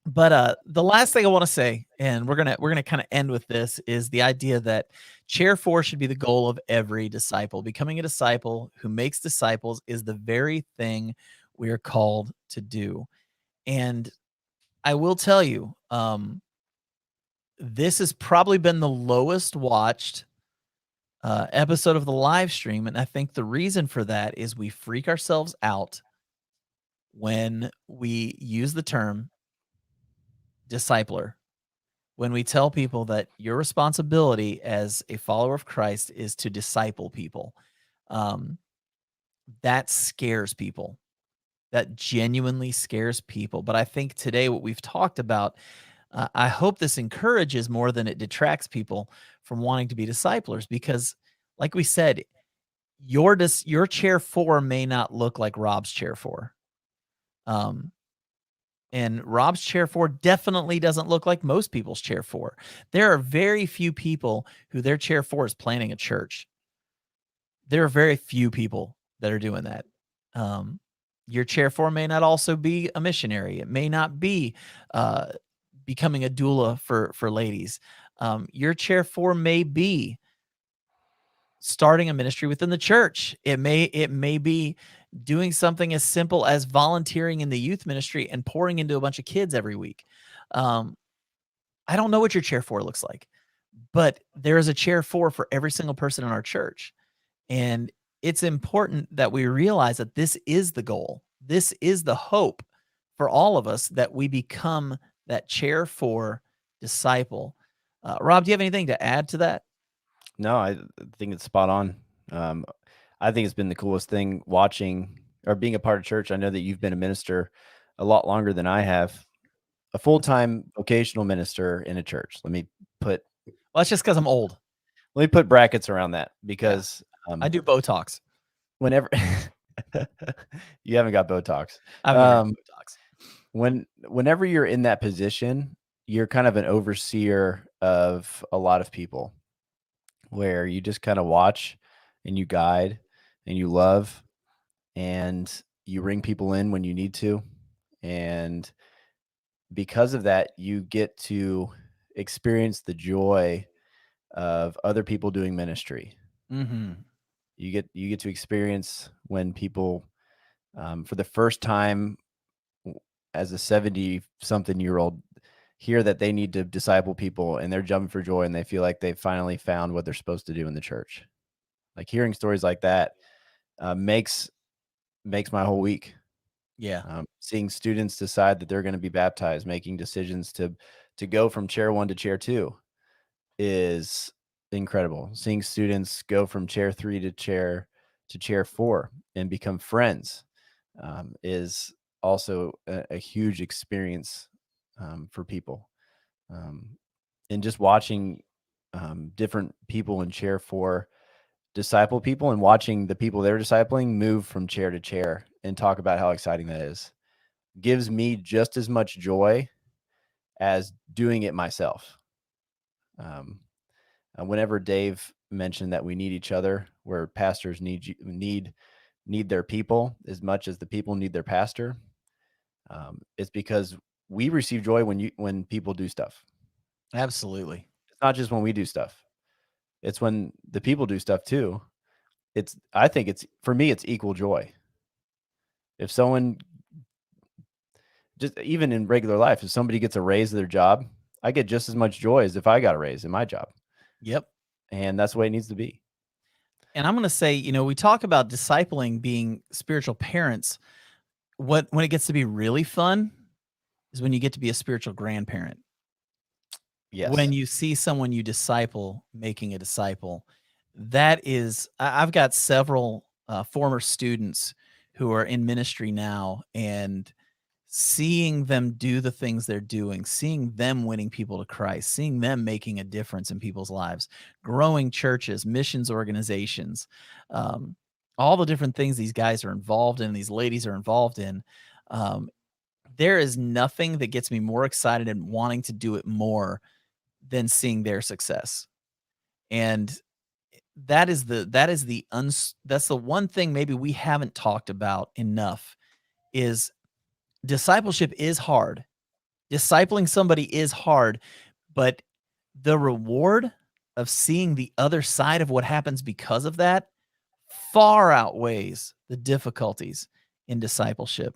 but the last thing I want to say, and we're gonna kind of end with this, is the idea that chair 4 should be the goal of every disciple. Becoming a disciple who makes disciples is the very thing we are called to do. And I will tell you, this has probably been the lowest watched episode of the live stream, and I think the reason for that is we freak ourselves out when we use the term discipler. When we tell people that your responsibility as a follower of Christ is to disciple people, um, that scares people. That genuinely scares people. But I think today, what we've talked about, I hope this encourages more than it detracts people from wanting to be disciplers. Because, like we said, your chair 4 may not look like Rob's chair 4. Um, and Rob's chair 4 definitely doesn't look like most people's chair 4. There are very few people who their chair 4 is planning a church. There are very few people that are doing that. Um, your chair 4 may not also be a missionary. It may not be uh, becoming a doula for ladies. Your chair 4 may be starting a ministry within the church. It may be doing something as simple as volunteering in the youth ministry and pouring into a bunch of kids every week. Um, I don't know what your chair 4 looks like, but there is a chair 4 for every single person in our church. And it's important that we realize that this is the goal. This is the hope for all of us, that we become that chair 4 disciple. Rob, do you have anything to add to that? No, I think it's spot on. Um, I think it's been the coolest thing watching or being a part of church. I know that you've been a minister a lot longer than I have. A full-time vocational minister in a church. Put Well, that's just because I'm old. let me put brackets around that Yeah. because I do Botox. whenever you haven't got Botox. I've never had Botox. Whenever you're in that position, you're kind of an overseer of a lot of people where you just kind of watch and you guide and you love and you bring people in when you need to. And because of that, you get to experience the joy of other people doing ministry. Mhm. You get to experience when people, for the first time as a 70 something year old, hear that they need to disciple people and they're jumping for joy and they feel like they've finally found what they're supposed to do in the church. Like hearing stories like that makes my whole week. Yeah. Seeing students decide that they're going to be baptized, making decisions to go from chair 1 to chair 2 is incredible. Seeing students go from chair 3 to chair 4 and become friends is also a huge experience for people. Um, and just watching different people in chair 4 disciple people and watching the people they're discipling move from chair to chair and talk about how exciting that is gives me just as much joy as doing it myself. Um, Whenever Dave mentioned that we need each other, where pastors need their people as much as the people need their pastor, it's because we receive joy when people do stuff. Absolutely. It's not just when we do stuff; it's when the people do stuff too. I think it's for me, it's equal joy. If someone just even in regular life, if somebody gets a raise of their job, I get just as much joy as if I got a raise in my job. Yep. And that's the way it needs to be. And I'm gonna say, we talk about discipling being spiritual parents. When it gets to be really fun is when you get to be a spiritual grandparent. When Yes. you see someone you disciple making a disciple, that is I've got several, former students who are in ministry now, and seeing them do the things they're doing, seeing them winning people to Christ, seeing them making a difference in people's lives, growing churches, missions organizations, um, all the different things these guys are involved in, these ladies are involved in. Um, there is nothing that gets me more excited and wanting to do it more than seeing their success. And that's the one thing maybe we haven't talked about enough is discipleship is hard. Discipling somebody is hard, but the reward of seeing the other side of what happens because of that far outweighs the difficulties in discipleship.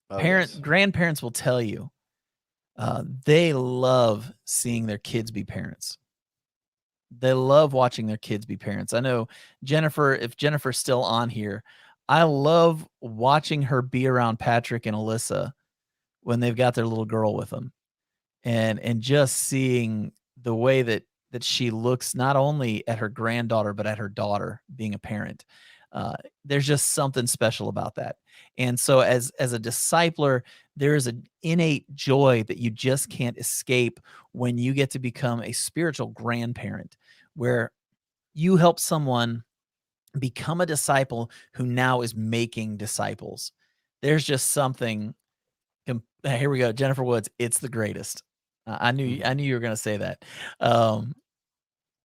Oh, yes. Grandparents will tell you they love seeing their kids be parents. They love watching their kids be parents. I know Jennifer, if Jennifer's still on here, I love watching her be around Patrick and Alyssa when they've got their little girl with them, and just seeing the way that she looks not only at her granddaughter but at her daughter being a parent. There's just something special about that. And so as a discipler, there is an innate joy that you just can't escape when you get to become a spiritual grandparent, where you help someone become a disciple who now is making disciples. There's just something. Here we go, Jennifer Woods. It's the greatest. I knew you were going to say that.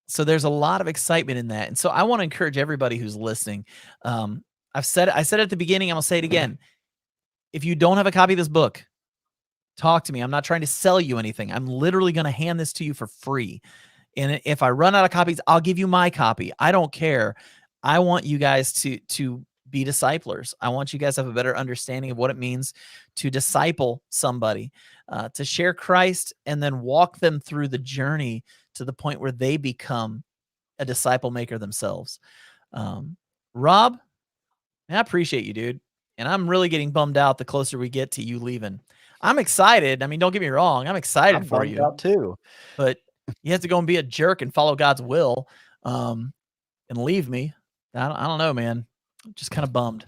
So there's a lot of excitement in that, and so I want to encourage everybody who's listening. I said it at the beginning. I'm gonna say it again. If you don't have a copy of this book, talk to me. I'm not trying to sell you anything. I'm literally going to hand this to you for free. And if I run out of copies, I'll give you my copy. I don't care. I want you guys to be disciplers. I want you guys to have a better understanding of what it means to disciple somebody, to share Christ, and then walk them through the journey to the point where they become a disciple maker themselves. Rob, I appreciate you, dude. And I'm really getting bummed out the closer we get to you leaving. I'm excited. I mean, don't get me wrong. I'm excited for you. Out too. But you have to go and be a jerk and follow God's will, and leave me. I don't know, man. Just kind of bummed.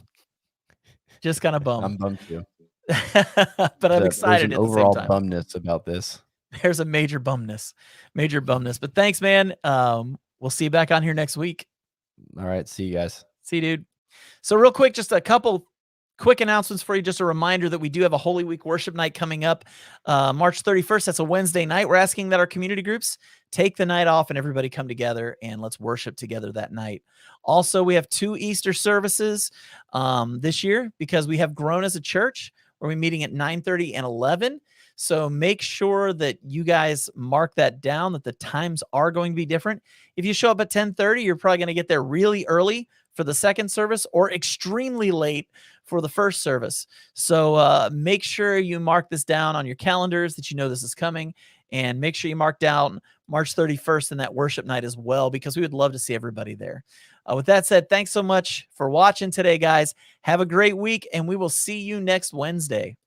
I'm bummed too. But I'm excited There's an overall bumness about this. There's a major bumness. But thanks, man. We'll see you back on here next week. All right. See you guys. See you, dude. So real quick, just a couple quick announcements for you. Just a reminder that we do have a Holy Week worship night coming up March 31st. That's a Wednesday night. We're asking that our community groups take the night off and everybody come together and let's worship together that night. Also, we have 2 Easter services this year because we have grown as a church. We're meeting at 9:30 and 11. So make sure that you guys mark that down, that the times are going to be different. If you show up at 10:30, you're probably going to get there really early for the second service or extremely late for the first service. So make sure you mark this down on your calendars that you know this is coming, and make sure you mark down March 31st and that worship night as well, because we would love to see everybody there. With that said, thanks so much for watching today, guys. Have a great week, and we will see you next Wednesday.